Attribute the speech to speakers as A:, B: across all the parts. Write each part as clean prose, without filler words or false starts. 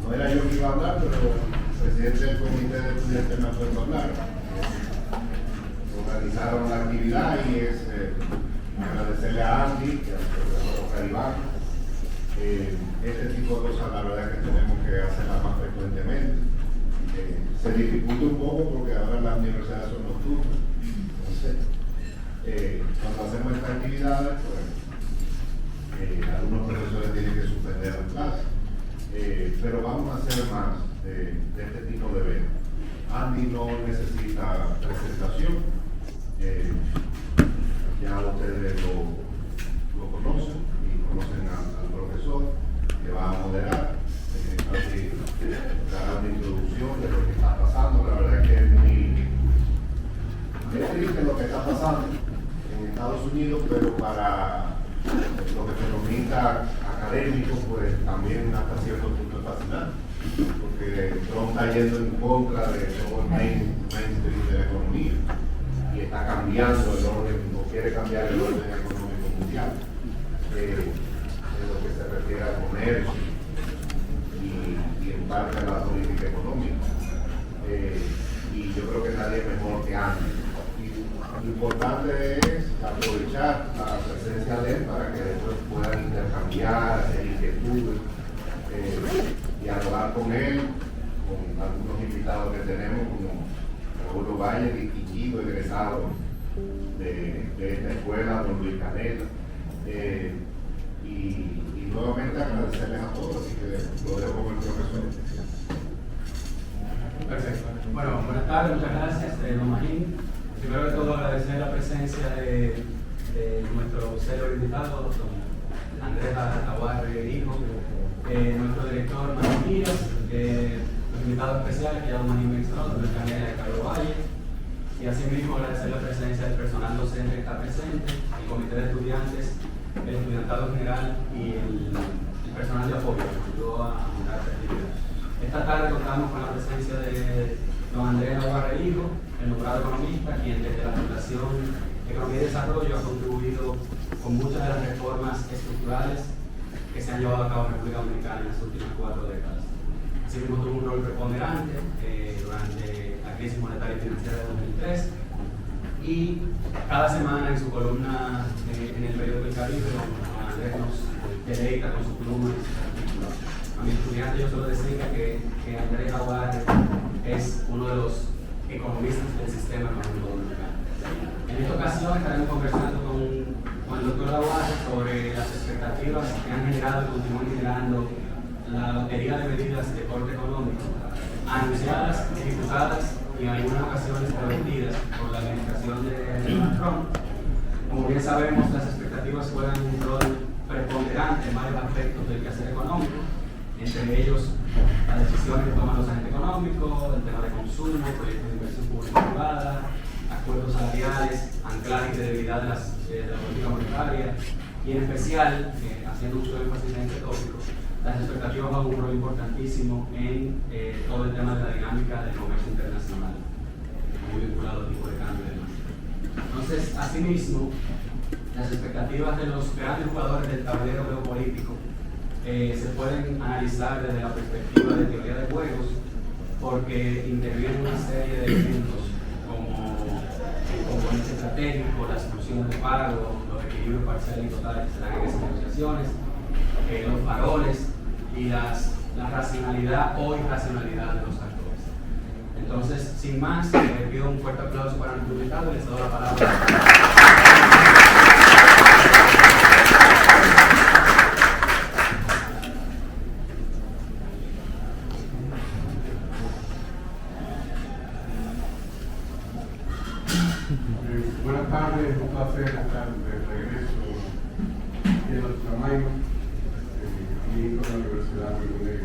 A: No era yo que iba a hablar, pero el presidente del comité de estudiantes me puso a hablar. Organizaron la actividad y es agradecerle a Andy y al profesor Oscar Iván. Este tipo de cosas la verdad es que tenemos que hacerlas más frecuentemente. Se dificulta un poco porque ahora las universidades son nocturnas. Entonces, cuando hacemos estas actividades, pues algunos profesores tienen que suspender las clases. Pero vamos a hacer más de este tipo de eventos. Andy no necesita presentación. Ya ustedes lo conocen y conocen al profesor que va a moderar. Andy dará una introducción de lo que está pasando. La verdad es que es muy triste lo que está pasando en Estados Unidos, pero para los economistas académicos, pues también hasta cierto punto es fascinante, porque Trump está yendo en contra de todo el mainstream de la economía y está cambiando el orden, o quiere cambiar el orden económico mundial, en lo que se refiere al comercio y en parte a la política económica. Y yo creo que nadie es mejor que Andy. Lo importante es aprovechar la presencia de él para que después puedan intercambiar, hacer inquietudes, dialogar con él, con algunos invitados que tenemos, como Raúl Valle y Chico, egresado de esta escuela, don Luis Canela. Y nuevamente agradecerles a todos, así que lo dejo con el profesor.
B: Perfecto. Bueno, buenas tardes, muchas gracias, don Magín. Primero de todo, agradecer la presencia de nuestro célebre invitado, don Andrés Aguarre Hijo, nuestro director Manuel Miras, los invitados especiales que ya don Magín mencionó, don Luis Canela y Carlos Valle, y asimismo agradecer la presencia del personal docente que está presente, el comité de estudiantes, el estudiantado general y el personal de apoyo que ayudó a montar esta actividad. Esta tarde contamos con la presencia de don Andrés Aguarre Hijo, el nombrado economista, quien desde la Fundación Economía y Desarrollo ha contribuido con muchas de las reformas estructurales que se han llevado a cabo en República Dominicana en las últimas 4 décadas. Asimismo tuvo un rol preponderante durante la crisis monetaria y financiera de 2003 y cada semana en su columna en el periódico El Caribe, don Andrés nos deleita con su pluma y sus artículos. A mi estudiante yo suelo decir que Andrés Aguarre es uno de los economistas del sistema económico dominicano. En esta ocasión estaremos conversando con el doctor Aguarre sobre las expectativas que han generado y continúan generando la batería de medidas de corte económico anunciadas, ejecutadas y en algunas ocasiones prometidas por la administración de Donald Trump. Como bien sabemos, las expectativas juegan un rol preponderante en varios aspectos del quehacer económico, entre ellos las decisiones que toman los agentes económicos, el tema de consumo, proyectos de inversión público-privada, acuerdos salariales, anclaje y credibilidad de la política monetaria y en especial, haciendo mucho énfasis en este tópico, las expectativas juegan un rol importantísimo en todo el tema de la dinámica del comercio internacional, muy vinculado al tipo de cambio y demás. Entonces, asimismo, las expectativas de los grandes jugadores del tablero geopolítico se pueden analizar desde la perspectiva de teoría de juegos, porque intervienen una serie de elementos como el componente estratégico, las soluciones de pago, los equilibrios parciales y totales que se dan en esas negociaciones, los faroles y la racionalidad o irracionalidad de los actores. Entonces, sin más, pido un fuerte aplauso para nuestro invitado y les doy la palabra.
C: Buenas tardes, un placer estar de regreso en nuestra Jamaica. Aquí con la universidad me une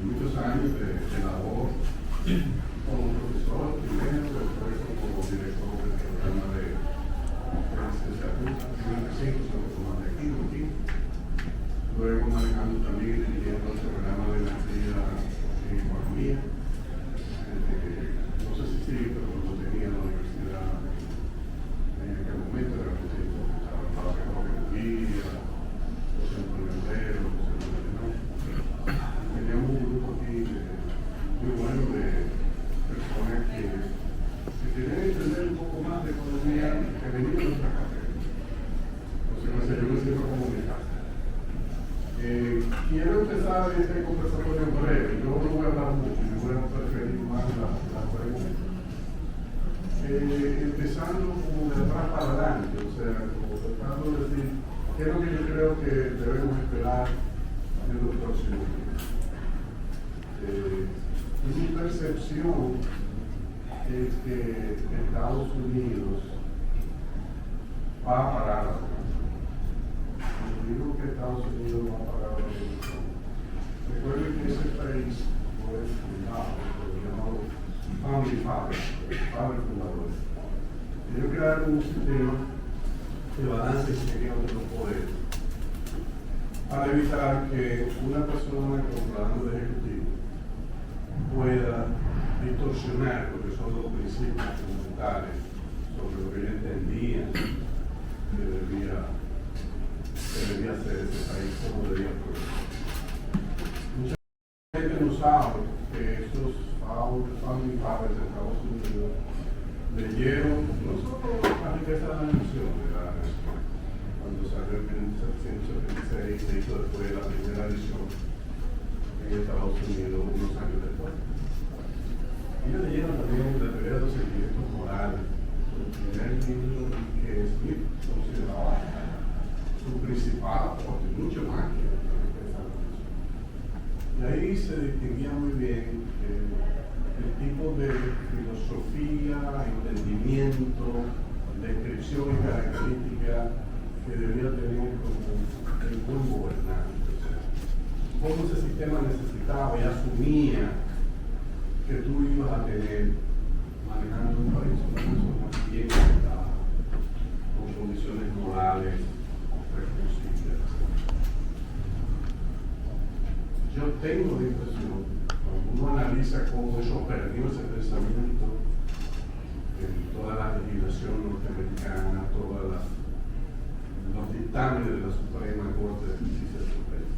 C: muchos años de labor como profesor primero, después como director del programa de licenciatura, 55, como de aquí, luego manejando también dirigiendo el programa de maestría en economía. No sé si sí, pero lo tenía en la universidad en aquel momento, era el que estaba en la economía, los centros de empleo, los centros de quiero empezar este conversatorio breve. Yo no voy a hablar mucho, me voy a preferir más las preguntas. Empezando como de atrás para adelante, o sea, como tratando de decir qué es lo que yo creo que debemos esperar en los próximos días. Mi percepción es que Estados Unidos va a parar la revolución. Cuando digo que Estados Unidos va a parar la revolución, recuerden que ese país fue fundado por el llamado Founding Fathers, padres fundadores. Ellos crearon un sistema de balance y chequeo de los poderes para evitar que una persona con rango de ejecutivo pueda distorsionar lo que son los principios fundamentales sobre lo que ellos entendían que debería ser ese país, como debería progresar. Mucha gente no sabe que esos founding fathers de Estados Unidos leyeron no solo la riqueza de la nación, cuando salió en 1776, se hizo después la primera edición en Estados Unidos unos años después. Ellos leyeron también la teoría de los sentimientos morales, el primer libro que Smith consideraba su principal aporte, mucho más que la riqueza de la nación. Y ahí se distinguía muy bien el tipo de filosofía, entendimiento, descripción y característica que debía tener como el buen gobernante. O sea, cómo ese sistema necesitaba y asumía que tú ibas a tener manejando un país una persona bien orientada, con condiciones morales reconocidas. Yo tengo la impresión, cuando uno analiza cómo eso perdió ese pensamiento en toda la legislación norteamericana, todos los dictámenes de la Suprema Corte de Justicia del país,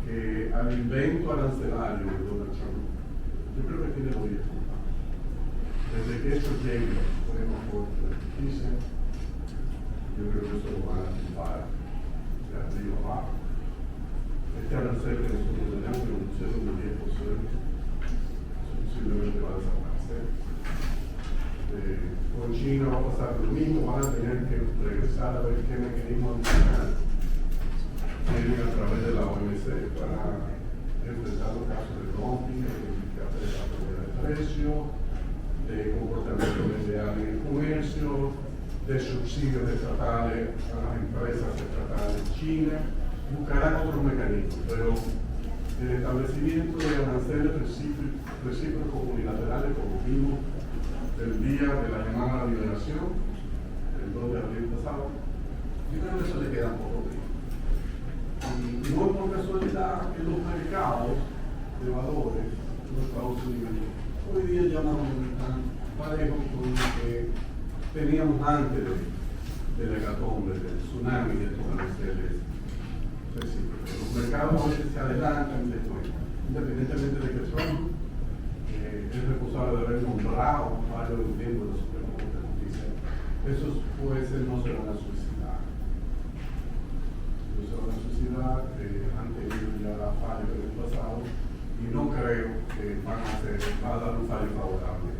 C: que al invento arancelario de Donald Trump, yo creo que tiene muy disculpa. Desde que eso llegue a la Suprema Corte de Justicia, yo creo que eso lo van a tumbar de arriba abajo. Este arancel que nosotros tenemos, que un 10%, eso posiblemente va a desaparecer. Con China va a pasar lo mismo, van a tener que regresar a ver qué mecanismo adicional tienen a través de la OMC para enfrentar los casos de dumping, de pelea de precio, de comportamiento desleal en el comercio, de subsidios estatales a las empresas estatales de China. Buscarán otros mecanismos, pero el establecimiento de aranceles recíprocos unilaterales, como vimos el día de la llamada liberación, el 2 de abril pasado, yo creo que eso le queda un poco tiempo. Y no es por casualidad que los mercados de valores de los Estados Unidos hoy día ya más o menos están parejos con lo que teníamos antes de la hecatombe, del tsunami de estos aranceles recíprocos. Los mercados a veces se adelantan después, independientemente de que Trump es responsable de haber nombrado varios miembros de la Suprema Corte de Justicia. Esos jueces no se van a suicidar. No se van a suicidar, han tenido ya fallos en el pasado y no creo que van a dar un fallo favorable,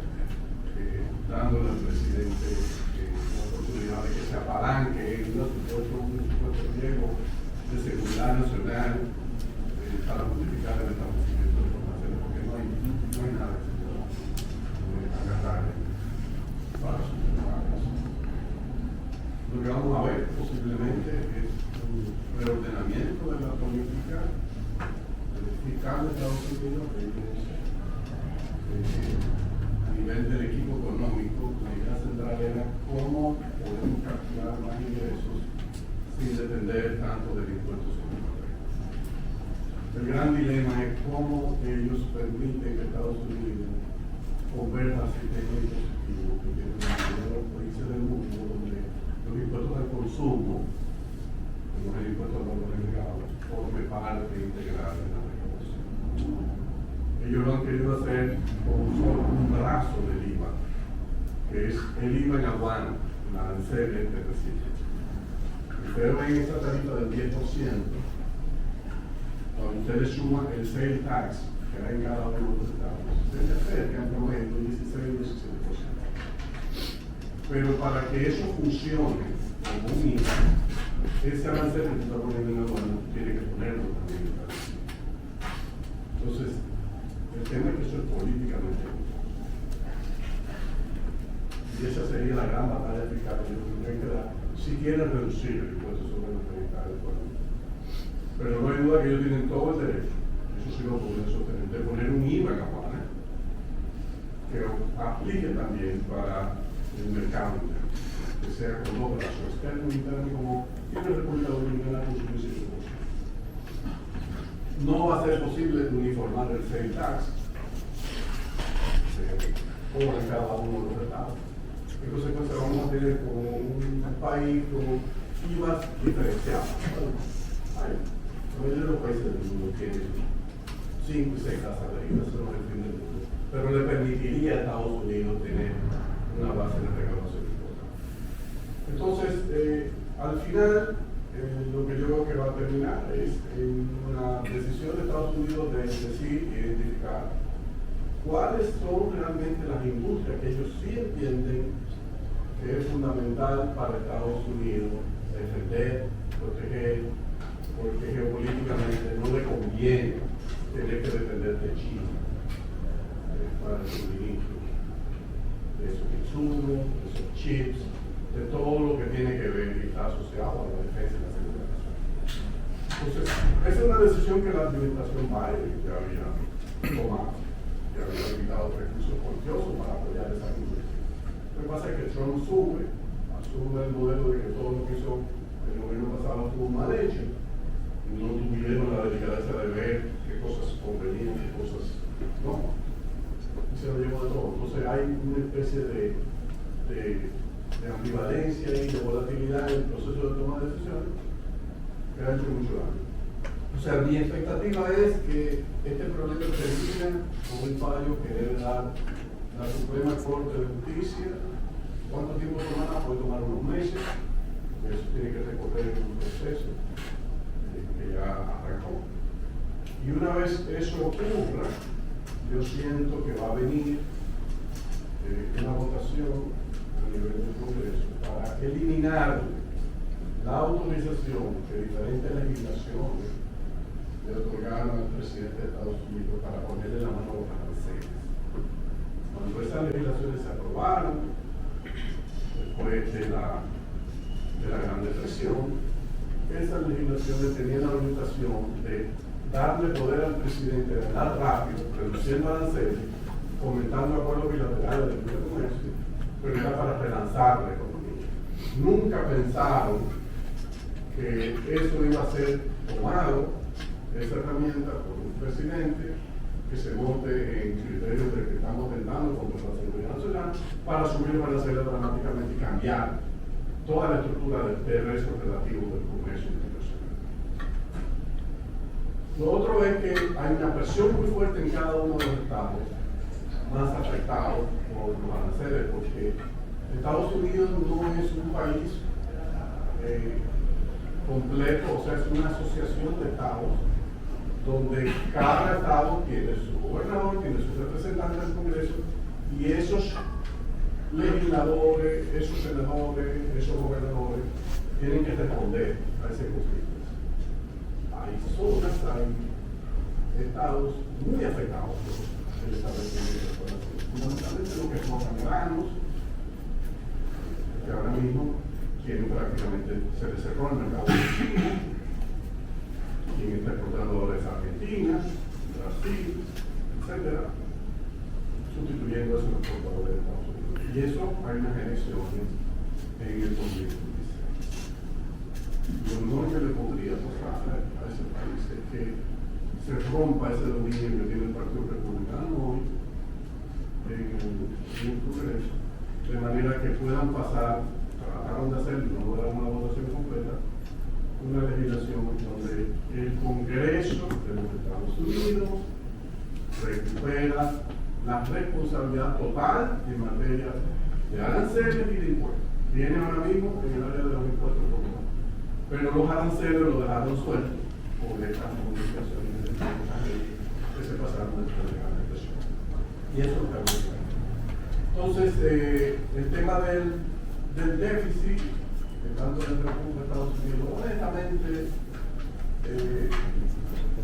C: dándole al presidente la oportunidad de que se apalanque en un supuesto riesgo de seguridad nacional para justificar el establecimiento de informaciones, porque no hay nada que se pueda agarrar para sus trabajos. Lo que vamos a ver posiblemente es un reordenamiento de la política fiscal de Estados Unidos, a nivel del equipo económico. La idea central era cómo podemos capturar más ingresos sin depender tanto del impuesto sobre la renta. El gran dilema es cómo ellos permiten que Estados Unidos converja al sistema impositivo que tiene la mayoría de los países del mundo, donde los impuestos al consumo, como el impuesto al valor agregado, forme parte integral de la recaudación. Ellos lo han querido hacer con un brazo del IVA, que es el IVA en aduana, la arancel específica. Ustedes ven esta tarifa del 10%, cuando usted le suma el sales tax que hay en cada uno de los estados, se acerca en promedio 16 o 17%. Pero para que eso funcione como un IVA, ese arancel que está poniendo en la aduana tiene que ponerlo también en la aduana. Entonces, el tema es que eso es políticamente justo. Y esa sería la gran batalla fiscal que yo tendría que dar si quieren reducir el impuesto sobre los capitales. Pero no hay duda que ellos tienen todo el derecho, eso sí lo pueden sostener, de poner un IVA en la aduana que aplique también para el mercado interno, que sea con dos brazos, externo y interno, como tiene República Dominicana con su principio de negocio. No va a ser posible uniformar el sales tax como en cada uno de los estados. En consecuencia vamos a tener como un país con IVAs diferenciados. La mayoría de los países del mundo tienen 5 y 6 tasas de IVA, eso no es el fin del mundo, pero le permitiría a Estados Unidos tener una base de recaudación importante. Entonces, al final, lo que yo creo que va a terminar es en una decisión de Estados Unidos de decir, identificar cuáles son realmente las industrias que ellos sí entienden que es fundamental para Estados Unidos defender, proteger, porque geopolíticamente no le conviene tener que depender de China para el suministro de esos insumos, de esos chips, de todo lo que tiene que ver y está asociado a la defensa y la seguridad nacional. Entonces, esa es una decisión que la administración Biden ya había tomado, que había habilitado recursos cuantiosos para apoyar esa industria. Lo que pasa es que Trump asume el modelo de que todo lo que hizo el gobierno pasado estuvo mal hecho, y no tuvieron la delicadeza de ver qué cosas convenían y qué cosas no. Y se lo llevó de todo. Entonces hay una especie de ambivalencia y de volatilidad en el proceso de toma de decisiones que ha hecho mucho daño. O sea, mi expectativa es que este problema termine con un fallo que debe dar la Suprema Corte de Justicia. ¿Cuánto tiempo tomará? Puede tomar unos meses. Eso tiene que recorrer un proceso que ya arrancó. Y una vez eso ocurra, yo siento que va a venir una votación a nivel del Congreso para eliminar la autorización que diferentes legislaciones le otorgaron al presidente de Estados Unidos para ponerle la mano a los aranceles. Cuando esas legislaciones se aprobaron, después de la Gran Depresión, esas legislaciones tenían la orientación de darle poder al presidente de ganar rápido, reduciendo aranceles, fomentando acuerdos bilaterales de libre comercio, pero era para relanzar la economía. Nunca pensaron que eso iba a ser tomado, esa herramienta, por un presidente que se monte en criterios de que estamos tentando contra la seguridad nacional para subir los aranceles dramáticamente y cambiar toda la estructura del terrestre relativo del comercio internacional. Lo otro es que hay una presión muy fuerte en cada uno de los estados más afectados por los aranceles, porque Estados Unidos no es un país completo, o sea, es una asociación de estados donde cada estado tiene su gobernador, tiene sus representantes del Congreso, y esos legisladores, esos senadores, esos gobernadores tienen que responder a ese conflicto. Hay zonas, hay estados muy afectados por el establecimiento de población, fundamentalmente lo que son camioneros, que ahora mismo quieren prácticamente se les cerró el mercado de China, quien está exportando es Argentina, Brasil, etcétera, sustituyendo a esos exportadores de Estados Unidos. Y eso hay unas elecciones en el 2016. Lo no que le podría pasar a ese país es que se rompa ese dominio que tiene el Partido Republicano hoy en el Congreso, de manera que puedan pasar, trataron de hacerlo, no lograron una votación completa, una legislación donde el Congreso de los Estados Unidos recupera la responsabilidad total en materia de aranceles y de impuestos. Viene ahora mismo en el área de los impuestos, pero los aranceles los dejaron sueltos por estas modificaciones la inflación. Y eso es lo que habría que hacer. Entonces, el tema del déficit, que tanto le preocupa a Estados Unidos, honestamente,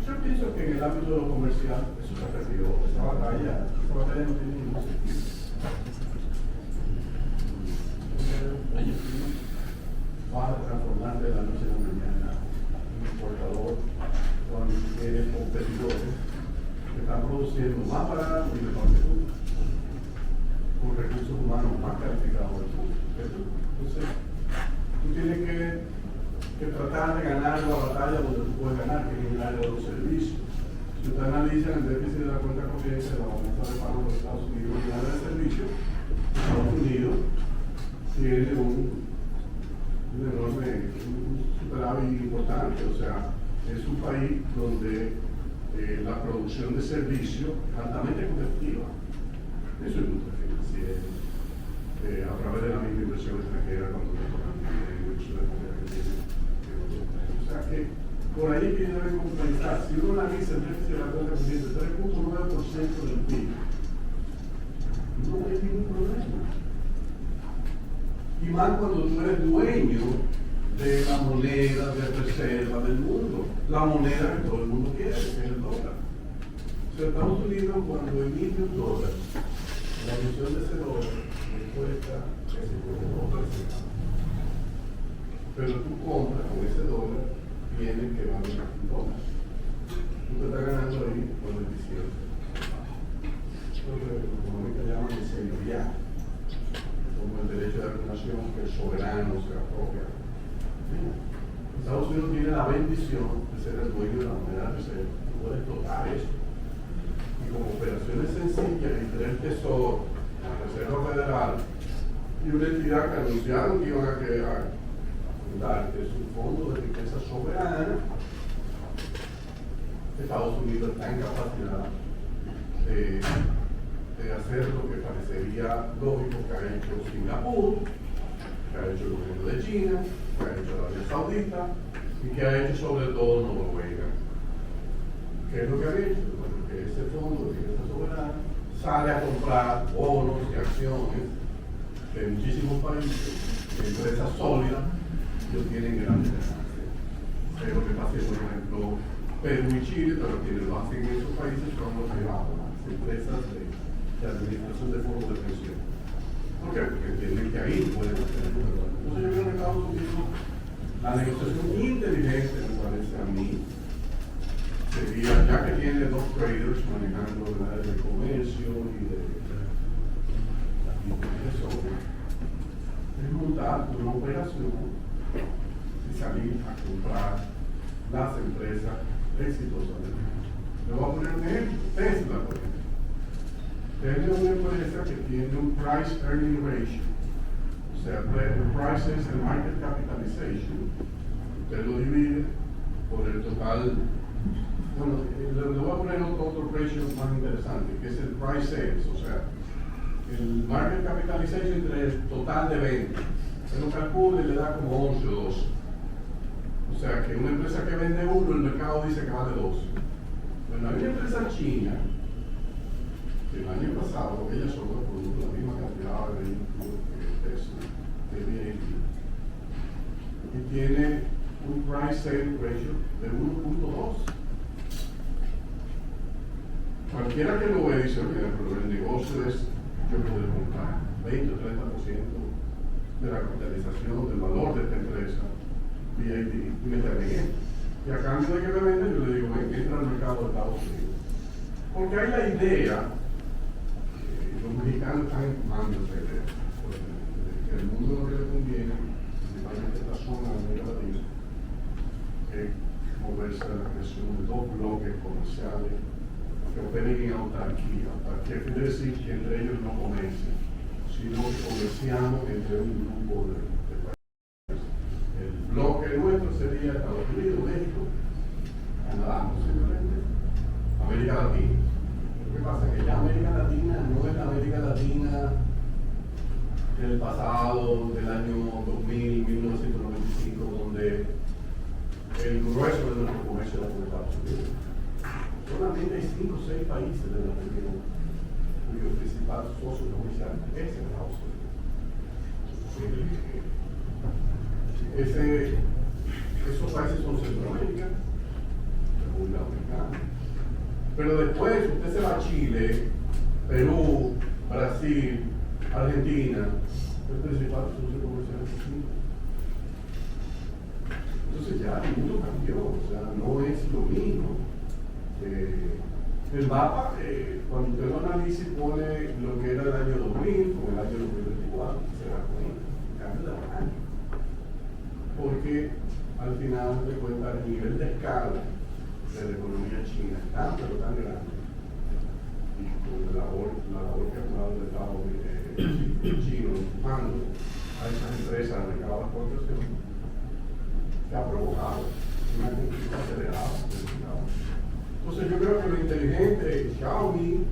C: yo pienso que en el ámbito de lo comercial eso se perdió, esa batalla no tiene ningún sentido. Vas a transformar de la noche a la mañana un exportador con competidores que están produciendo más barato y mejor que tú, con recursos humanos más calificados que tú. Entonces, tú tienes que tratar de ganar la batalla donde tú puedes ganar, que es en el área de los servicios. Si usted analiza el déficit de la cuenta corriente de la balanza de pago de los Estados Unidos y el área de servicios, Estados Unidos tiene un enorme superávit importante, o sea, es un país donde la producción de servicios es altamente competitiva. Eso es industria financiera, a través de la misma inversión extranjera cuando te tocan inversión extranjera que tiene en otros países. O sea que por ahí que deben compensar. Si uno analiza el déficit de la cuenta corriente, 3.9% del PIB, no hay ningún problema. Y más cuando tú eres dueño de la moneda de reserva del mundo, la moneda que todo el mundo quiere, que es el dólar. O sea, Estados Unidos cuando emite un dólar, la emisión de ese dólar le cuesta casi $2. Pero tú compras con ese dólar bienes que valen $1. Tú te estás ganando ahí con el 17. Lo que los económicos llaman el señorial, como el derecho de regulación, que el soberano se apropia. Estados Unidos tiene la bendición de ser el dueño de la moneda de reserva, puede explotar eso. Y como operaciones sencillas entre el Tesoro, la Reserva Federal y una entidad que anunciaron que iban a crear, que es un fondo de riqueza soberana, Estados Unidos está en capacidad de hacer lo que parecería lógico que ha hecho Singapur, que ha hecho el gobierno de China, que ha hecho la Arabia Saudita y que ha hecho sobre todo Noruega. ¿Qué es lo que ha hecho? Bueno, que ese fondo de riqueza soberana sale a comprar bonos y acciones de muchísimos países, empresas sólidas, que tienen grandes ganancias. Lo que pasa es, por ejemplo, Perú y Chile, pero quienes lo hacen en esos países son los privados, las empresas de administración de fondos de pensión. ¿Por qué? Porque entienden que ahí pueden hacer el dinero. Entonces yo creo que en Estados Unidos la negociación inteligente, me parece a mí, sería, ya que tiene dos traders manejando el área de comercio y de eso, es montar una operación y salir a comprar las empresas exitosamente. Le voy a poner un ejemplo, Tesla, por ejemplo. Tesla es una empresa que tiene un price earning ratio, o sea, el price es el market capitalization. Usted lo divide por el total. Bueno, le voy a poner otro ratio más interesante, que es el price sales, o sea, el market capitalization entre el total de ventas. Se lo calcula y le da como 11 o 12. O sea, que una empresa que vende uno, el mercado dice que vale 12. Bueno, hay una empresa china que el año pasado, ella solo produjo la misma cantidad de vehículos que Tesla, que VAT, y tiene un price sale ratio de 1.2. Cualquiera que lo ve dice, pero el negocio es, yo puedo comprar 20 o 30% de la capitalización, del valor de esta empresa, VAT, y me terminé. Y a cambio de que me venda, yo le digo, ven, entra al mercado de Estados Unidos. Porque hay la idea, los mexicanos están empujando esa idea, que el mundo lo que le conviene, principalmente esta zona de América Latina, es moverse a la creación de dos bloques comerciales que operen en autarquía. Autarquía quiere decir que entre ellos no comercian, sino que comerciamos entre un grupo de países. El bloque nuestro sería Estados Unidos, México, Canadá, posiblemente, América Latina. Lo que pasa es que ya América Latina no es la América Latina del pasado, del año 2000, 1995, donde el grueso de nuestro comercio era con Estados Unidos. Solamente hay 5 o 6 países de la región cuyo principal socio comercial es Estados Unidos. Esos países son Centroamérica, República Dominicana. Pero después usted se va a Chile, Perú, Brasil, Argentina, el principal socio comercial es Chile. Entonces ya el mundo cambió, o sea, no es lo mismo. El mapa, cuando usted lo analiza y pone lo que era el año 2000 con el año 2024, se da cuenta, cambia de año. Porque al final de cuentas el nivel de escala de la economía china es tan pero tan grande, y con la labor que ha tomado el Estado chino empujando a esas empresas al mercado de la exportación, que ha provocado una conquista acelerada del mercado. Entonces yo creo que lo inteligente, Xiaomi,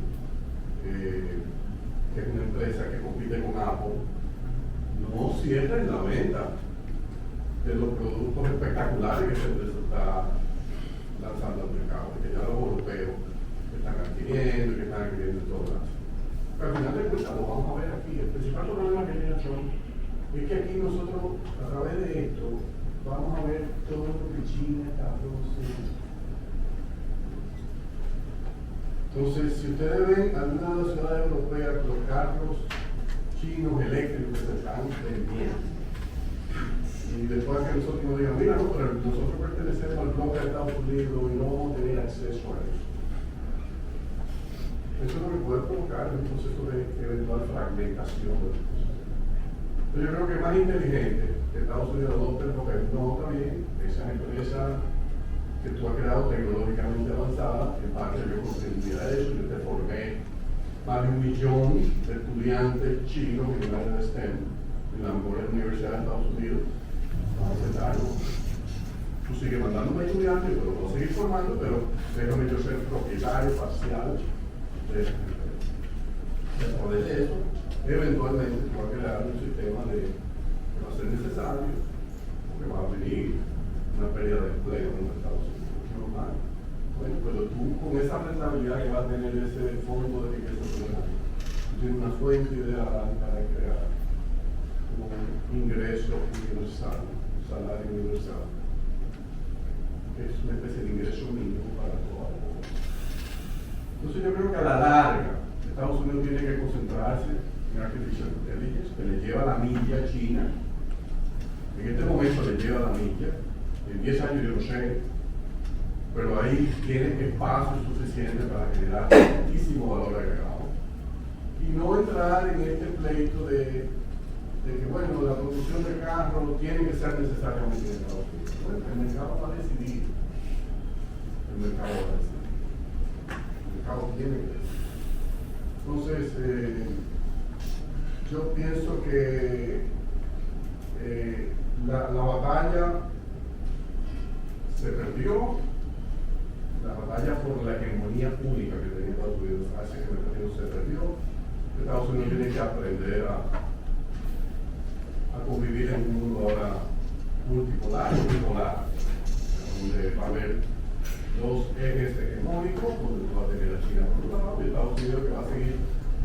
C: que es una empresa que compite con Apple, no cierra en la venta de los productos espectaculares que esa empresa está lanzando al mercado, que ya los europeos están adquiriendo y que están adquiriendo en todo lados. Pero al final de cuentas lo vamos a ver aquí. El principal problema que tiene Trump es que aquí nosotros, a través de esto, vamos a ver todo lo que China está produciendo. Entonces, si ustedes ven alguna de las ciudades europeas, los carros chinos eléctricos que se están vendiendo, y después que nosotros nos digan, mira, no, pero nosotros pertenecemos al bloque de Estados Unidos y no vamos a tener acceso a eso. Eso es lo que puede provocar un proceso de eventual fragmentación de las cosas. Entonces yo creo que es más inteligente que Estados Unidos adopte el papel. No, también, esas empresas que tú has creado tecnológicamente avanzadas, en parte yo contribuí a eso, yo te formé más de 1 millón de estudiantes chinos en el área de STEM, en las mejores universidades de Estados Unidos. Tú sigues mandándome estudiantes, yo lo puedo seguir formando, pero déjame yo ser propietario parcial de esa empresa. Después de eso, eventualmente tú vas a crear un sistema que va a ser necesario, porque va a venir una pérdida de empleo en los Estados Unidos, normal. Bueno, pero tú con esa rentabilidad que va a tener ese fondo de riqueza soberana, tú tienes una fuente ideal para crear un ingreso universal, un salario universal, que es una especie de ingreso mínimo para toda la población. Entonces yo creo que a la larga Estados Unidos tiene que concentrarse en Artificial Intelligence, que le lleva la milla a China. En este momento le lleva la milla, en 10 años yo no sé, pero ahí tiene espacio suficiente para generar muchísimo valor agregado. Y no entrar en este pleito de que, bueno, la producción de carros tiene que ser necesariamente en Estados Unidos. Bueno, el mercado va a decidir. El mercado va a decidir. El mercado tiene que decidir. Entonces, yo pienso que la batalla se perdió. La batalla por la hegemonía única que tenía Estados Unidos hace que el mercado se perdió. Estados Unidos tiene que aprender a convivir en un mundo ahora multipolar, donde va a haber dos ejes hegemónicos, donde va a tener a China por un lado y Estados Unidos que va a seguir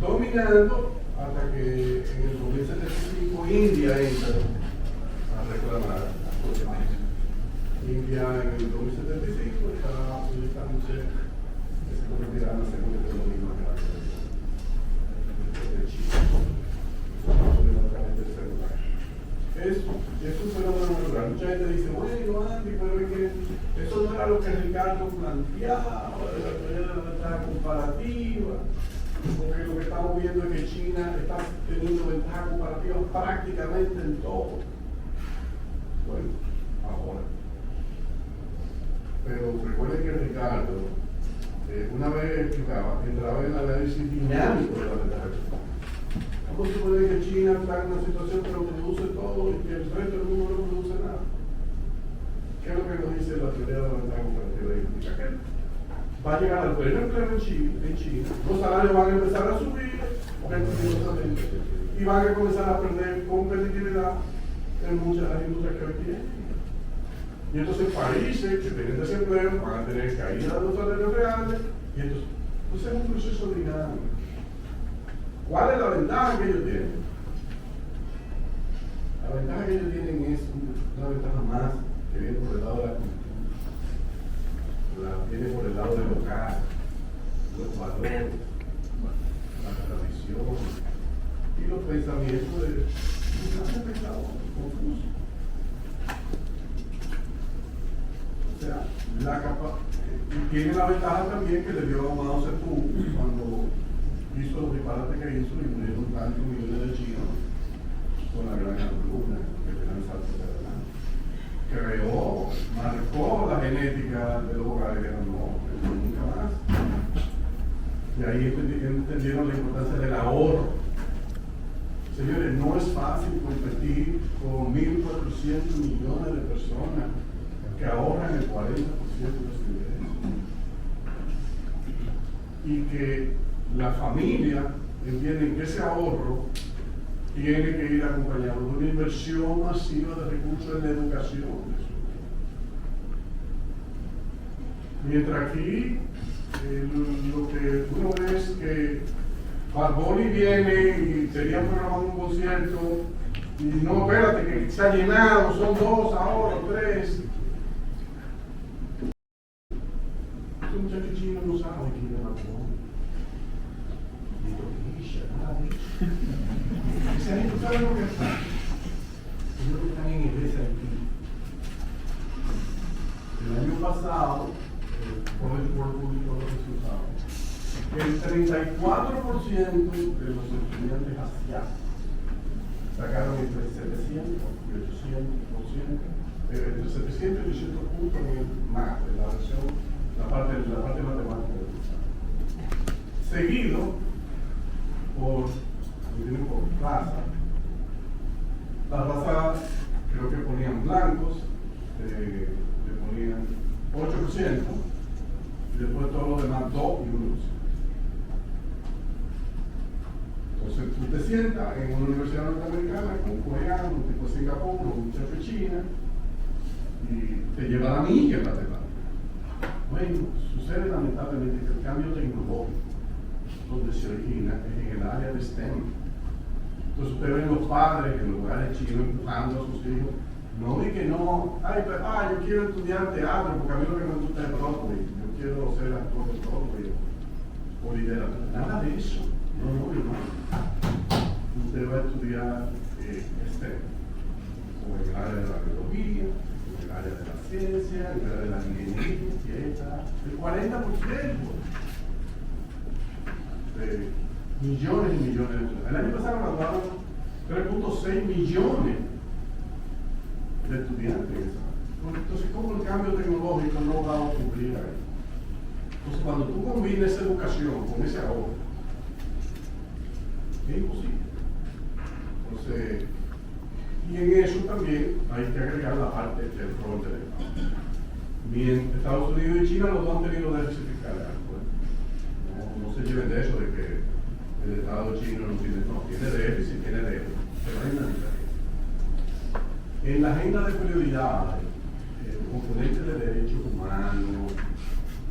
C: dominando hasta que en el 2075 India entra a reclamar las cosas. India en el 2075 estará proyectándose que se convertirá en la segunda economía más grande de China. Eso es un fenómeno natural. Mucha gente dice, bueno, Andy, pero es que eso no era lo que Ricardo planteaba, era la ventaja comparativa, porque lo que estamos viendo es que China está teniendo ventaja comparativa prácticamente en todo. Bueno, ahora. Pero recuerden que Ricardo, una vez explicaba, entraba en el análisis dinámico de la ventaja comparativa. ¿Cómo se puede que China está en una situación que lo produce todo y que el resto del mundo no produce nada? ¿Qué es lo que nos dice la teoría de la ventaja comparativa? Implica que va a llegar al pleno empleo en China, los salarios van a empezar a subir vertiginosamente y van a comenzar a perder competitividad en muchas de las industrias que hoy tienen. Y entonces países que tienen desempleo van a tener caída de los salarios reales y entonces Entonces es un proceso dinámico. ¿Cuál es la ventaja que ellos tienen? La ventaja que ellos tienen es una ventaja más que viene por el lado de la cultura, viene por el lado del hogar, los valores, la tradición y los pensamientos de un pecado confuso. O sea, tiene la ventaja también que le dio a Mao Zedong cuando hizo los disparates que hizo y murieron tantos millones de chinos con la gran hambruna, el gran salto de adelante. Creó, marcó la genética de los hogares que no, nunca más. Y ahí entendieron la importancia del ahorro. Señores, no es fácil competir con 1.400 millones de personas que ahorran el 40% de su ingreso. Y que la familia entiende que ese ahorro tiene que ir acompañado de una inversión masiva de recursos en la educación. Mientras aquí lo que uno ve es que Bad Bunny viene y sería programado un concierto y no, espérate que se ha llenado, son 2 ahora, 3. Ese muchacho chino no sabe quién es Bad Bunny. Ni Toquilla, nada de eso. Esa gente sabe lo que está. Ellos están en iglesia aquí. El año pasado, por el público de los resultados, el 34% de los estudiantes asiáticos sacaron entre 700 y 800%, entre 700 y 800 puntos en el MAC, en la versión, la parte matemática del examen. Seguido por raza. La raza creo que ponían blancos, le ponían 8%, y después todos los demás 2 y 1%. Entonces tú te sientas en una universidad norteamericana con un coreano, un tipo de Singapur, un chef de China, y te lleva la milla en matemática. Bueno, sucede lamentablemente que el cambio tecnológico, donde se origina, es en el área de STEM. Entonces ustedes ven los padres en lugares chinos empujando a sus hijos. No di que no, ay, papá, yo quiero estudiar teatro porque a mí lo que me gusta es Broadway, yo quiero ser actor de Broadway o literatura. Nada de eso. No. Usted va a estudiar STEM, o en el área de la biología, en el área de la ciencia, en el área de la ingeniería, el 40% de millones y millones de estudiantes. El año pasado graduaron 3.6 millones de estudiantes. Entonces, ¿cómo el cambio tecnológico no va a ocurrir ahí? Entonces, cuando tú combinas esa educación con ese ahorro, es imposible. Entonces, y en eso también hay que agregar la parte del rol del Estado. Bien, Estados Unidos y China los dos han tenido déficit fiscal alto. No se lleven de eso de que el Estado chino no tiene déficit, tiene déficit, pero hay una diferencia. En la agenda de prioridades, el componente de derechos humanos,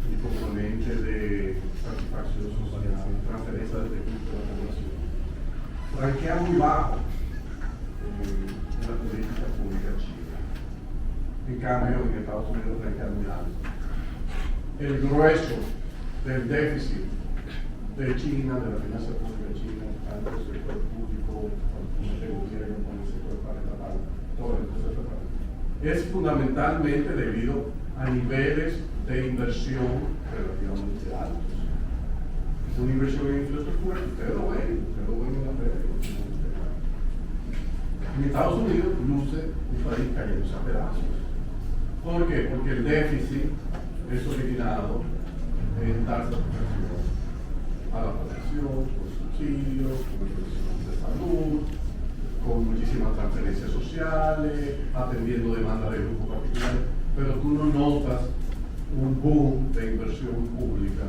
C: el componente de satisfacción social, transferencia de recursos de la población, ranquea muy bajo en la política pública china. En cambio, en Estados Unidos ranquea muy alto. El grueso del déficit de China, de la finanza pública china, tanto el sector público, como el gobierno, como el sector paraestatal, todo el sector, es fundamentalmente debido a niveles de inversión relativamente altos. Es una inversión en infraestructura que ustedes lo ven en la red. En Estados Unidos luce un país cayéndose a pedazos. ¿Por qué? Porque el déficit es originado en dar satisfacción a la población, con subsidios, con protección de salud, con muchísimas transferencias sociales, atendiendo demandas de grupos particulares, pero tú no notas un boom de inversión pública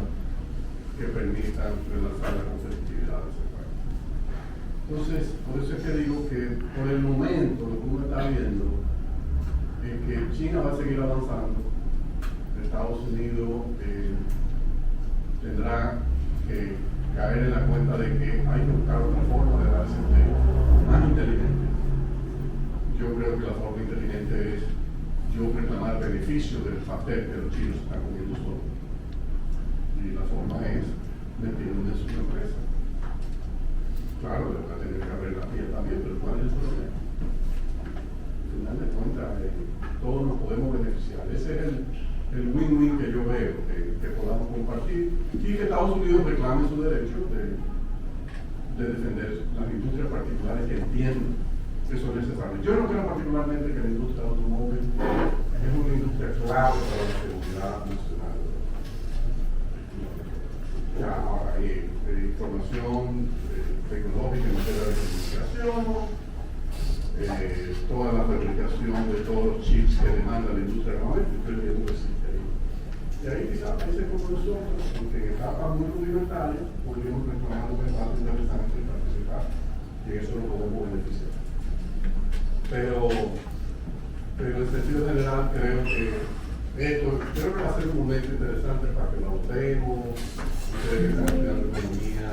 C: que permita relanzar la competitividad de ese país. Entonces, por eso es que digo que por el momento lo que uno está viendo es que China va a seguir avanzando, Estados Unidos tendrá pastel que los chinos están comiendo solos. Y la forma es metiéndole en su empresa. Claro, le van a tener que abrir la piel también, pero ¿cuál es el problema? Al final de cuentas, todos nos podemos beneficiar. Ese es el win-win que yo veo, que podamos compartir y que Estados Unidos reclame su derecho de defender las industrias particulares que entienden que son necesarias. Yo no creo particularmente que la industria automóvil es una industria clave para la seguridad nacional. Ya, ahora hay información tecnológica en materia de comunicación, toda la fabricación de todos los chips que demanda la industria automóvil, creo que no existe ahí. Y ahí quizás países como nosotros, aunque en etapas muy rudimentarias, podríamos reclamar un espacio interesante y participar, y en eso lo podemos beneficiar. Pero en sentido general creo que va a ser un momento interesante para que lo votemos, ustedes que están estudiando economía,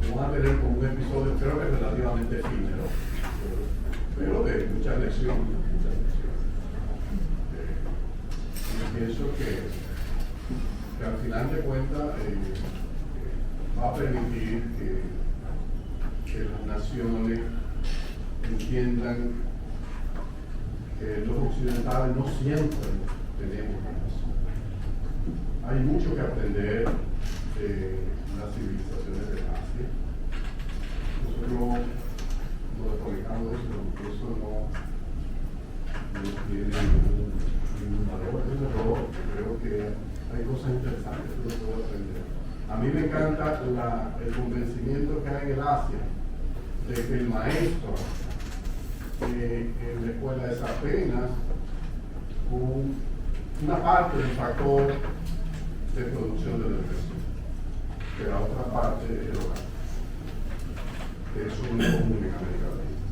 C: lo van a tener como un episodio, creo que relativamente efímero, pero de mucha lección. Yo pienso que al final de cuentas va a permitir que las naciones entiendan que los occidentales no siempre tenemos razón. Hay mucho que aprender de las civilizaciones de Asia. Nosotros nos desconectamos de eso, eso no tiene ningún valor, es un error. Creo que hay cosas interesantes que uno puede aprender. A mí me encanta el convencimiento que hay en el Asia de que el maestro en la escuela es apenas una parte del factor de producción de la educación, que la otra parte es el hogar. Eso no es común en América Latina,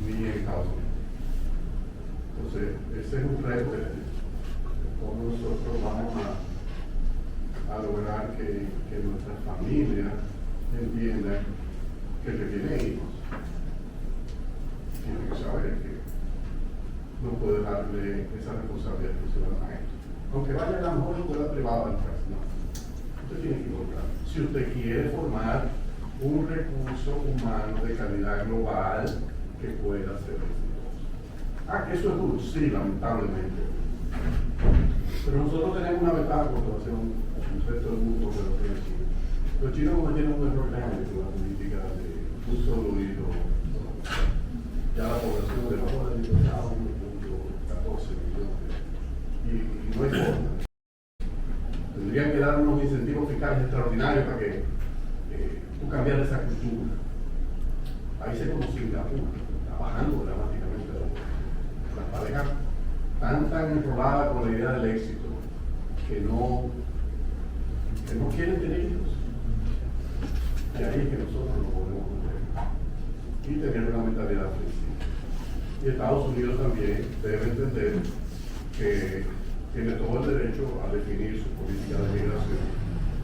C: ni en Estados Unidos. Entonces, ese es un reto que tenemos. Cómo nosotros vamos a lograr que nuestras familias entiendan que el que tiene hijos tiene que saber que no puede darle esa responsabilidad exclusiva al maestro. Aunque vaya a la mejor escuela privada del país, no. Usted tiene que involucrar. Si usted quiere formar un recurso humano de calidad global que pueda ser exitoso. Que eso es duro, sí, lamentablemente. Pero nosotros tenemos una ventaja con relación al resto del mundo de lo que es China. Los chinos cometieron un error grande con la política de un solo hilo. Ya la población de la hora de 1.14 millones. Y no hay forma. Tendrían que dar unos incentivos fiscales extraordinarios para que tú cambiaras esa cultura. Países como Singapur, está bajando dramáticamente las parejas tan enroladas con la idea del éxito que no quieren tener hijos. Y ahí es que nosotros lo podemos cumplir y tener una mentalidad flexible. Y Estados Unidos también debe entender que tiene todo el derecho a definir su política de migración,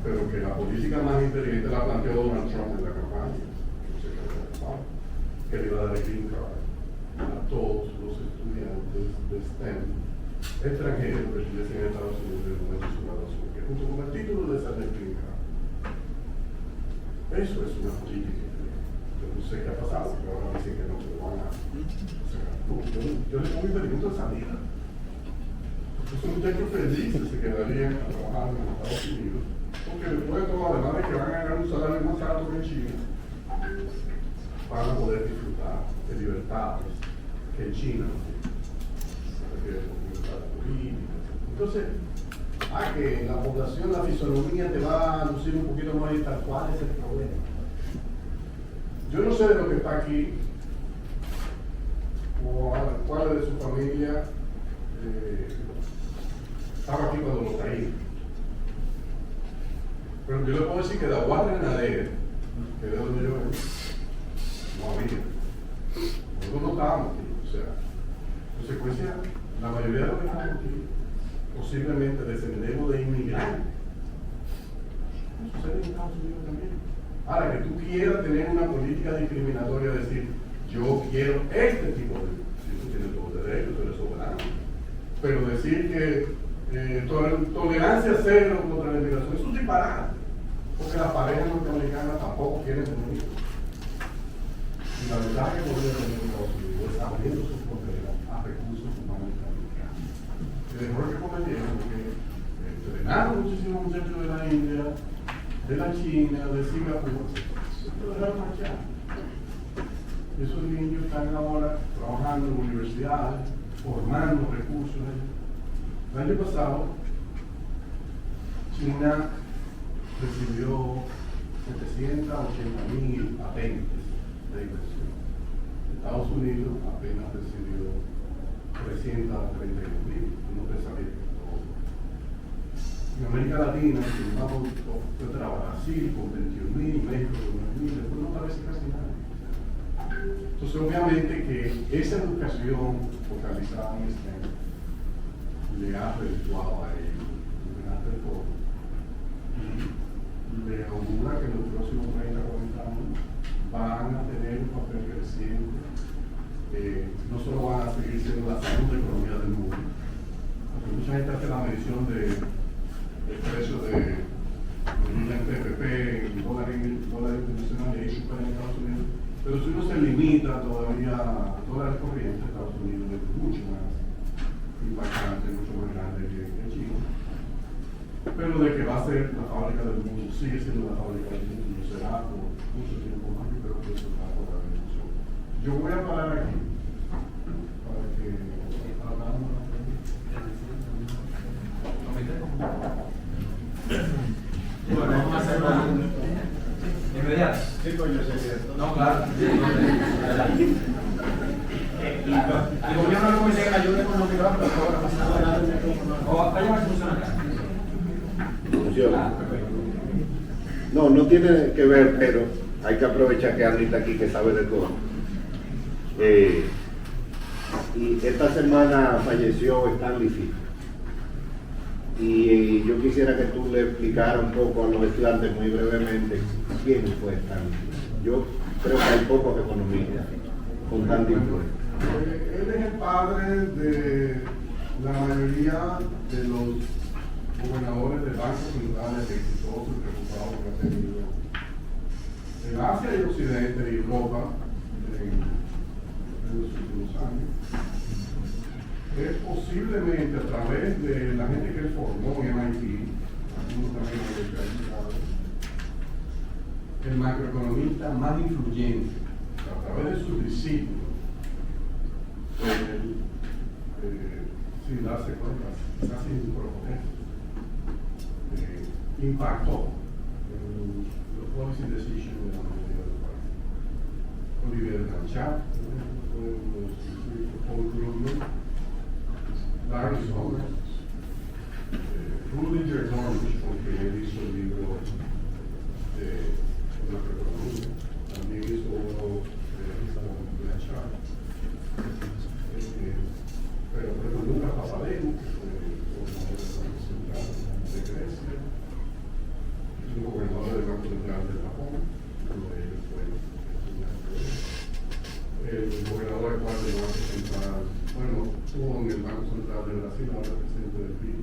C: pero que la política más inteligente la planteó Donald Trump en la campaña, que le iba a dar el green card a todos los estudiantes de STEM extranjeros que estuviesen en Estados Unidos en el momento de su graduación, que junto con el título les sale el green card. Eso es una política. Yo no sé qué ha pasado, pero ahora dicen que no se lo van a hacer. Yo les pongo mi pregunta de salida. Esos muchachos felices se quedarían a trabajar en los Estados Unidos, porque después de todo, además de que van a ganar un salario más alto que en China, van a poder disfrutar de libertades que en China no tienen. Libertades políticas. Entonces, que la población, la fisonomía te va a lucir un poquito más y tal. ¿Cuál es el problema? Yo no sé de lo que está aquí, o cuál de su familia estaba aquí cuando lo caí. Pero yo le puedo decir que de Aguarda en Adere, que es donde yo vengo, no había. Nosotros no estábamos aquí. O sea, en consecuencia, la mayoría de los que estamos aquí posiblemente descendemos de inmigrantes. Eso sucede en Estados Unidos también. Ahora, que tú quieras tener una política discriminatoria, decir, yo quiero este tipo de Pero decir que tolerancia cero contra la inmigración es un disparate, porque las parejas norteamericanas tampoco quieren tener hijos. Y la verdad que el gobierno de Estados Unidos está abriendo sus fronteras a recursos humanitarios. El error que cometieron es que entrenaron muchísimos muchachos de la India, de la China, de Singapur, se lo dejaron marchar. Esos niños están ahora trabajando en universidades, formando recursos. El año pasado, China recibió 780.000 patentes de inversión. Estados Unidos apenas recibió 331.000, no pensaría que todo. En América Latina, firmamos Brasil con 21.000, México con 9.000, después no parece casi nada. Entonces, obviamente que esa educación focalizada en STEM le ha redituado a ellos un gran retorno y le augura que en los próximos 30 o 40 años van a tener un papel creciente. No solo van a seguir siendo la segunda economía del mundo, porque mucha gente hace la medición del precio de en PPP, en dólares internacionales, y ahí supera en Estados Unidos. Pero si uno se limita todavía a dólares corrientes, Estados Unidos es mucho más impactante, mucho más grande que China. Pero de que va a ser la fábrica del mundo, sigue siendo la fábrica del mundo, y será por mucho tiempo más, yo creo que eso está por la revolución. Yo voy a parar aquí para que hablamos.
B: Bueno, vamos a hacerlo inmediato.
A: Sí, pues yo sé que
B: No, claro. El gobierno no puede que ayude con lo que va a pasar. O hay una solución acá.
D: Funciona. No tiene que ver, pero hay que aprovechar que Andy está aquí, que sabe de todo. Y esta semana falleció Stanley Fisk. Y yo quisiera que tú le explicaras un poco a los estudiantes muy brevemente quién fue Stanley Fisk. Yo creo que hay pocos economistas con tanta influencia.
C: Él es el padre de la mayoría de los gobernadores de bancos centrales exitosos y reputados que ha tenido en Asia y Occidente y Europa en los últimos años. Es posiblemente a través de la gente que él formó en MIT, algunos también el macroeconomista más influyente, a través de sus discípulos, sin darse cuenta, casi sin proponer, impactó en los policy decisions de la mayoría de los países. Olivier Blanchard, Paul Krugman, Larry Summers, Rudiger Dornish, con quien él hizo el libro de macroeconomía, también hizo uno con Blanchard. Pero nunca Papademos, que fue gobernador del Banco Central de Grecia, es un gobernador del Banco Central de Japón, uno de ellos fue el gobernador actual del Banco Central, bueno, estuvo en el Banco Central de Brasil, ahora presidente del PIB,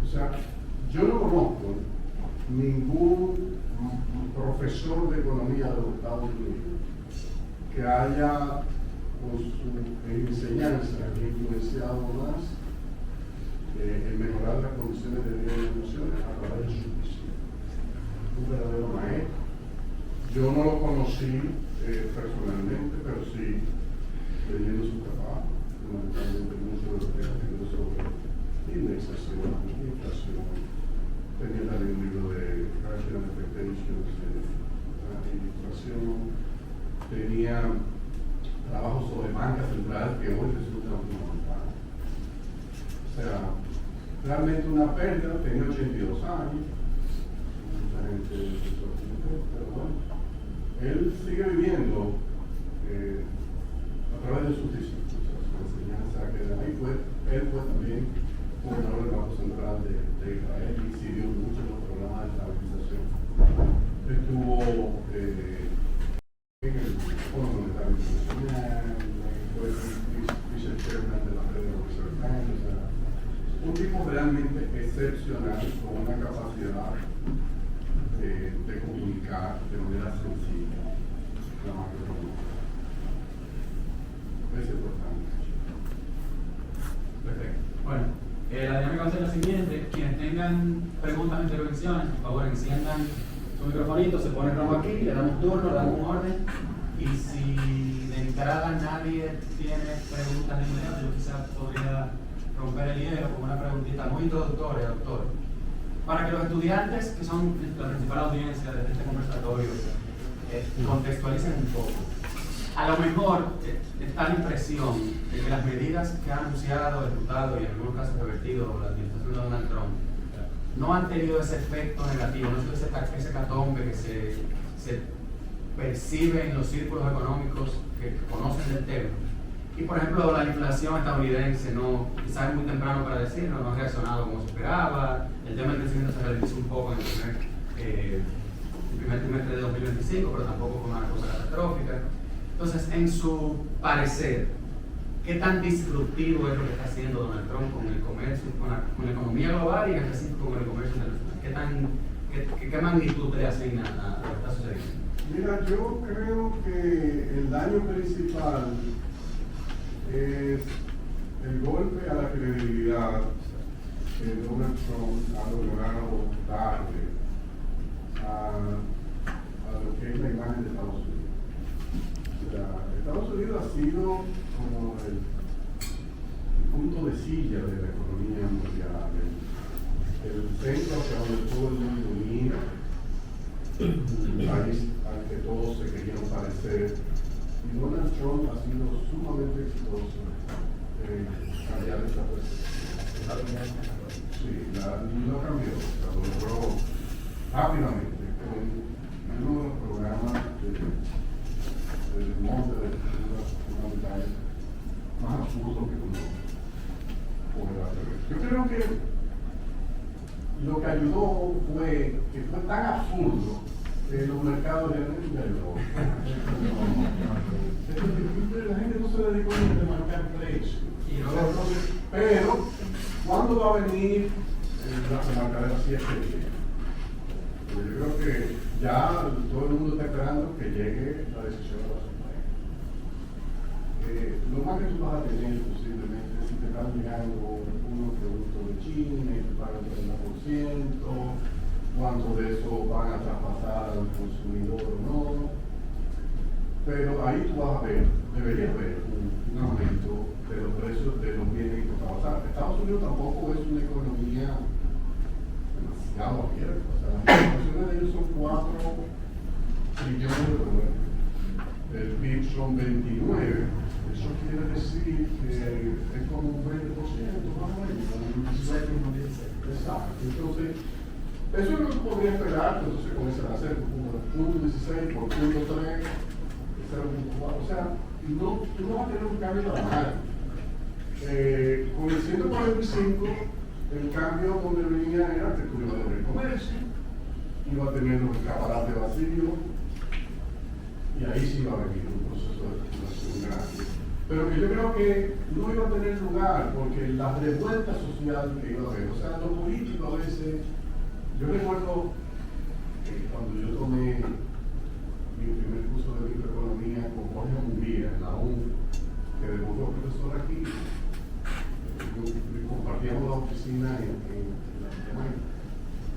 C: o sea, yo no conozco ningún profesor de economía de los Estados Unidos que haya con su enseñanza influenciado más en mejorar las condiciones de vida y emociones a través de su visión. Un verdadero maestro. Yo no lo conocí personalmente, pero sí leyendo su trabajo, fundamentalmente mucho de lo que ha escrito sobre indexación, inflación. Tenía también un libro de Rational Expectations y inflación. Tenía trabajo sobre banca central que hoy resulta fundamental. O sea, realmente una pérdida, tenía 82 años, mucha gente se sorprendió, pero bueno, él sigue viviendo a través de sus discípulos, su enseñanza que de ahí él fue también gobernador del Banco Central de Israel y siguió mucho en los programas de estabilización. Estuvo en el Fondo Monetario Internacional, fue vice-chairman de la Fed de realmente excepcional, con una capacidad de comunicar de manera sencilla la macroeconomía. Es importante.
B: Perfecto. Bueno, la dinámica va a ser la siguiente. Quienes tengan preguntas o intervenciones, por favor enciendan su microfonito, se pone rojo aquí, le damos turno, le damos un orden. Y si de entrada nadie tiene preguntas de inmediato, yo quizás podría romper el hielo con una preguntita muy introductoria, doctor. Para que los estudiantes, que son la principal audiencia de este conversatorio, contextualicen un poco. A lo mejor está la impresión de que las medidas que ha anunciado, ejecutado y en algunos casos revertido la administración de Donald Trump no han tenido ese efecto negativo, no es ese catombe que se percibe en los círculos económicos que conocen del tema. Y por ejemplo, la inflación estadounidense quizás es muy temprano para decirlo, no ha reaccionado como se esperaba, el tema del crecimiento se realizó un poco en el primer trimestre de 2025, pero tampoco fue una cosa catastrófica. Entonces, en su parecer, ¿qué tan disruptivo es lo que está haciendo Donald Trump con el comercio, con la economía global y en específico con el comercio internacional? ¿Qué magnitud le asigna a lo que está sucediendo?
C: Mira, yo creo que el daño principal es el golpe a la credibilidad que Donald Trump ha logrado darle a lo que es la imagen de Estados Unidos. O sea, Estados Unidos ha sido como el punto de silla de la economía mundial, el centro hacia donde todo el mundo mira, un país al que todos se querían parecer. Y Donald Trump ha sido sumamente exitoso en cambiar esa perspectiva. Sí, lo cambió, lo logró rápidamente con uno de los programas del monte de una montaña más absurdo que uno puede hacer. Yo creo que lo que ayudó fue que fue tan absurdo que los mercados realmente la gente no se dedicó ni a marcar precios. Pero, ¿cuándo va a venir la marcadera 7? Yo creo que ya todo el mundo está esperando que llegue la decisión de la Suprema. Lo más que tú vas a tener posiblemente es si te están llegando unos productos de China y te pagan el 30%, cuánto de eso van a traspasar al consumidor o no. Pero ahí tú vas a ver, deberías ver un aumento de los precios de los bienes que trabajar. Estados Unidos tampoco es una economía demasiado abierta. O sea, las importaciones de ellos son 4 trillones de dólares. El PIB son 29. Eso quiere decir que es como un 20%, más o menos. Exacto. Entonces, eso es lo que podría esperar. Entonces, con ese hacer punto 16 por punto 3, 0.4. O sea, tú no vas a tener un cambio dramático. Con el 145, el cambio donde venía era que tú ibas a tener comercio, iba a tener los escaparates vacíos, y ahí sí iba a venir un proceso de especulación grande. Pero que yo creo que no iba a tener lugar porque la revuelta social que iba a haber, o sea, lo político a veces, yo recuerdo que cuando yo tomé mi primer curso de microeconomía con Jorge Munguía en la UNC, que debutó profesor aquí, compartíamos la oficina en la semana,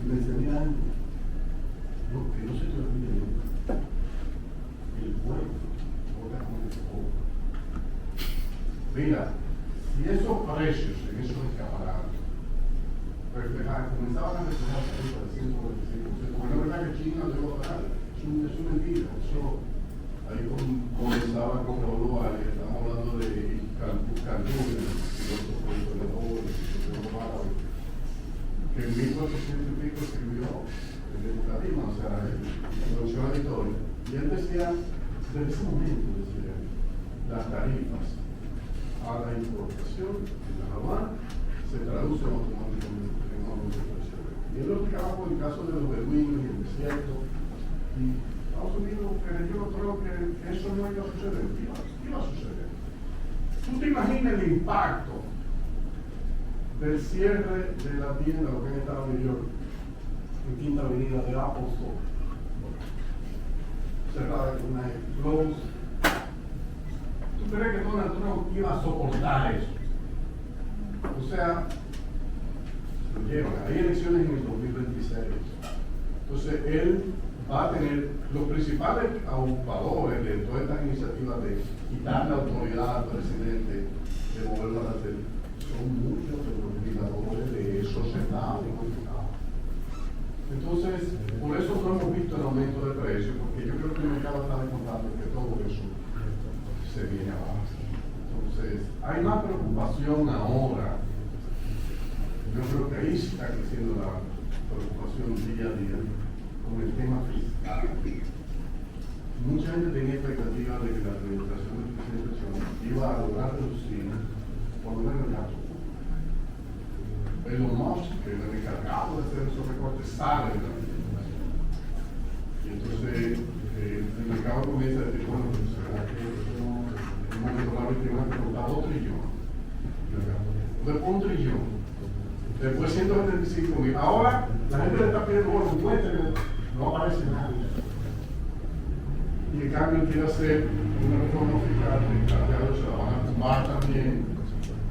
C: y me decía, mira, que no se te olvide nunca, el pueblo, ahora con el pueblo. Mira, si esos precios en esos escaparates comenzaban a reflejar tarifas de 145%, porque la verdad que China debo pagar, es una mentira, eso ahí comenzaba con Rodolfo, estamos hablando de Cancún, que en 1400 y pico escribió el de Lima, o sea, introducción a la historia, y él decía, desde ese momento, decía, las tarifas a la importación en la aduana se traducen automáticamente en aumento de precio. Y él lo explicaba por el caso de los beduinos y el desierto, y Estados Unidos, yo no creo que eso no iba a suceder. ¿Qué iba a suceder? ¿Tú te imaginas el impacto del cierre de la tienda, lo que es esta New York, en Quinta Avenida de Apple Store, cerrada con una close. ¿Tú crees que Donald Trump iba a soportar eso? O sea, lo llevan. Hay elecciones en el 2026. Entonces, él va a tener los principales ocupadores de todas estas iniciativas de quitar la autoridad al presidente, de moverlo a la tele. Son muchos de los legisladores de esos estados. Entonces, por eso no hemos visto el aumento de precios, porque yo creo que el mercado está descontando que todo eso se viene abajo. Entonces, hay más preocupación ahora. Yo creo que ahí está creciendo la preocupación día a día con el tema fiscal. Mucha gente tenía expectativa de que la administración del presidente Trump iba a lograr reducir por lo menos el gasto. Elon Musk, que era el encargado de hacer esos recortes, sale de la administración. Y entonces el mercado comienza a decir, bueno, pues será que en un momento dado que van a cortar 2 trillones. Después 1 trillón. Después 175.000. Ahora la gente le está pidiendo, bueno, encuentren, no aparece nada. Y en cambio quiere hacer una reforma fiscal que se la van a tumbar también,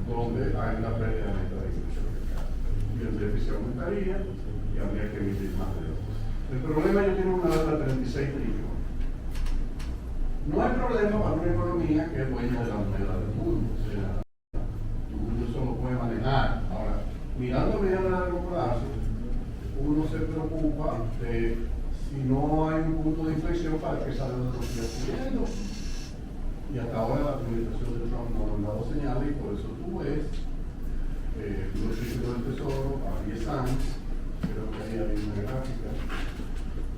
C: donde hay una pérdida neta de ingresos fiscales. Y el déficit aumentaría y habría que emitir más deuda. El problema es que tiene una deuda de 36 trillones. No hay problema para una economía que es dueña de la moneda del mundo. O sea, tú eso lo puedes manejar. Ahora, mirando a mediano y largo plazo, uno se preocupa de si no hay un punto de inflexión para que esa deuda no siga subiendo. Y hasta ahora la administración de Trump no ha dado señales y por eso tú ves los títulos del Tesoro a 10 años, creo que ahí hay una gráfica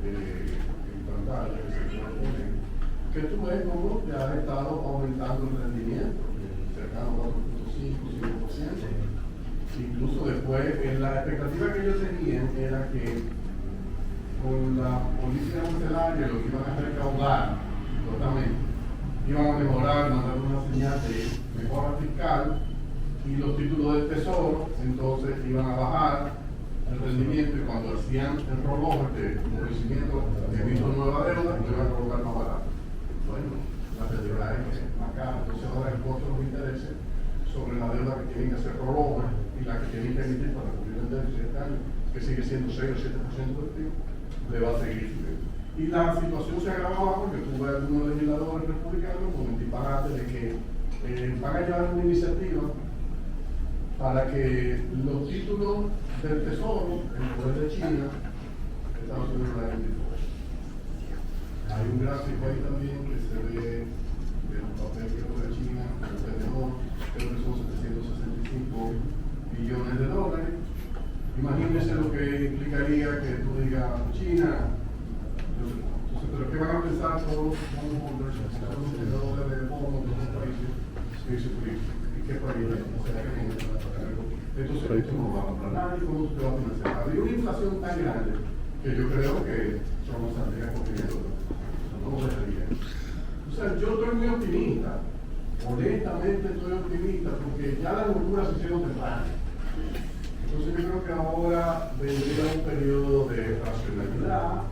C: en pantalla que se puede poner, que tú ves cómo ya ha estado aumentando el rendimiento, cercano a 4.5-5%. Incluso después, la expectativa que ellos tenían era que con la política arancelaria lo que iban a recaudar totalmente, iban a mejorar, mandar una señal de mejora fiscal y los títulos del Tesoro, entonces iban a bajar el rendimiento y cuando hacían el rollover de vencimiento de emisión nueva deuda, lo iban a colocar más barato. Bueno, la realidad es que es más cara, entonces ahora el costo de los intereses sobre la deuda que tienen que hacer rollover y la que tienen que emitir para cubrir el déficit de este año, que sigue siendo 6 o 7% del PIB, le va a seguir subiendo. Y la situación se agrava porque tuve algunos legisladores republicanos con el disparate de que van a llevar una iniciativa para que los títulos del Tesoro, el poder de China, Estados Unidos la identifique. Hay un gráfico ahí también que se ve del papel que de China, el tenedor, creo que son 765 billones de dólares. Imagínense lo que implicaría que tú digas, China, entonces, pero ¿qué van a pensar todos los bondholders, los tenedores de bonos de los países? ¿Y qué país es? Entonces, esto no va a comprar nadie, ¿cómo se va a financiar? Había una inflación tan grande que yo creo que somos saldría corriendo, no lo dejaría. O sea, yo estoy muy optimista, honestamente estoy optimista, porque ya las locuras se hicieron temprano. Entonces yo creo que ahora vendría un periodo de racionalidad,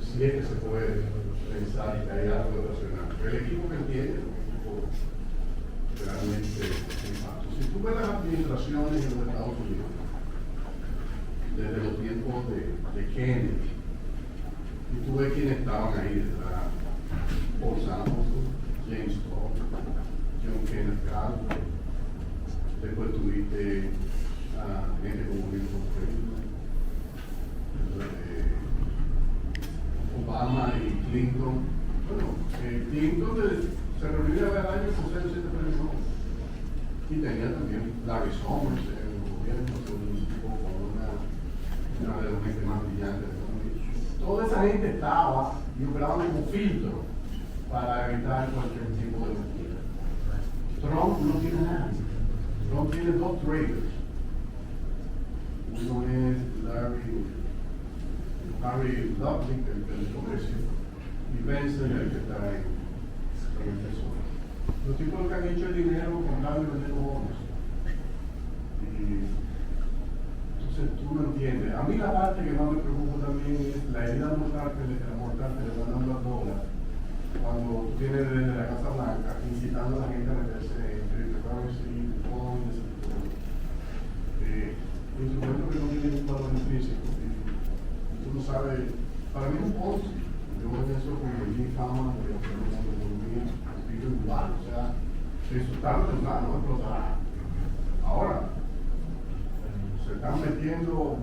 C: si es que se puede pensar que hay algo de racional. El equipo que tiene es un equipo realmente impacto. Si tú ves las administraciones en los Estados Unidos, desde los tiempos de Kennedy, y tú ves quiénes estaban ahí detrás, Paul Samuelson, James Polk, John Kenneth Galbraith, después tuviste gente como Wilson Friedman, Obama y Clinton. Bueno, Clinton se reunió al año con 6 o 7 premios y tenía también Larry Summers en el gobierno, un tipo con una de las gente más brillantes de Estados Unidos. Toda esa gente estaba y operaban como filtro para evitar cualquier tipo de mentira. Trump no tiene nada. Trump tiene 2 traders. Uno es Harry Ludwig, el del comercio, y Benson, el que está en el Tesoro. Los tipos que han hecho el dinero comprando y vendiendo bonos. Y mí la parte que más me preocupa también es la herida mortal que le van dando a todas cuando viene desde la Casa Blanca incitando a la gente a meterse en cryptocurrency, bitcoin, ese tipo de cosas. Instrumentos que no tienen un valor intrínseco. Y tú no sabes, para mí es un Ponzi. Yo me pienso con el Jim Fama, de la economía, espíritu igual, o sea, tarde o temprano explotará. Ahora, se están metiendo